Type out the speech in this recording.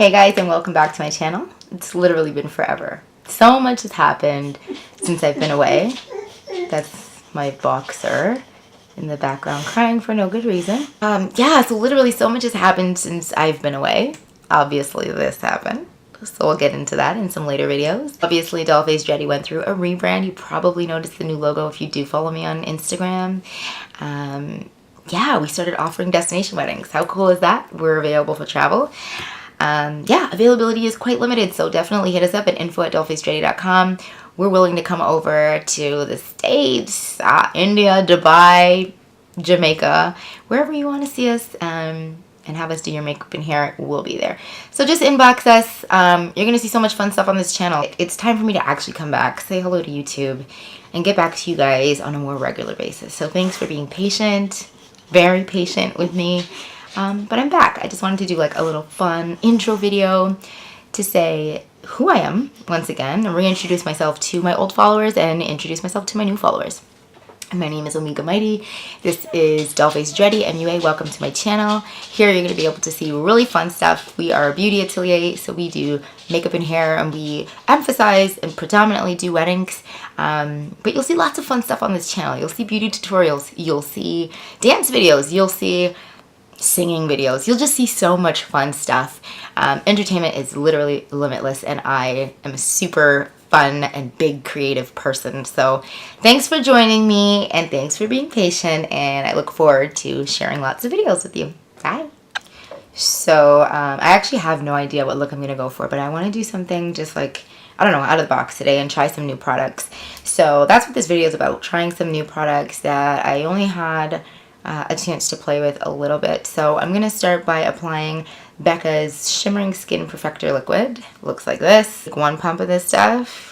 Hey guys, and welcome back to my channel. It's literally been forever. So much has happened since I've been away. That's my boxer in the background crying for no good reason. Yeah, so literally so much has happened since I've been away. Obviously this happened, so we'll get into that in some later videos. Obviously Dollfacedredi went through a rebrand. You probably noticed the new logo if you do follow me on Instagram. Yeah, we started offering destination weddings. How cool is that? We're available for travel. Yeah, availability is quite limited, so definitely hit us up at info@dollfacedredi.com. We're willing to come over to the States, India, Dubai, Jamaica, wherever you want to see us, and have us do your makeup and hair. We'll be there. So just inbox us. You're going to see so much fun stuff on this channel. It's time for me to actually come back, say hello to YouTube, and get back to you guys on a more regular basis. So thanks for being patient, very patient with me. But I'm back. I just wanted to do like a little fun intro video to say who I am once again, and reintroduce myself to my old followers and introduce myself to my new followers. My name is Omega Mighty. This is Dollfacedrediemua. Welcome to my channel. Here you're going to be able to see really fun stuff. We are a beauty atelier, so we do makeup and hair, and we emphasize and predominantly do weddings. But you'll see lots of fun stuff on this channel. You'll see beauty tutorials. You'll see dance videos. You'll see singing videos. You'll just see so much fun stuff. Entertainment is literally limitless, and I am a super fun and big creative person. So thanks for joining me, and thanks for being patient, and I look forward to sharing lots of videos with you. Bye. So I actually have no idea what look I'm gonna go for, but I want to do something just like, I don't know, out of the box today and try some new products. So that's what this video is about, trying some new products that I only had a chance to play with a little bit. So I'm gonna start by applying Becca's Shimmering Skin Perfector Liquid. Looks like this. Like 1 pump of this stuff.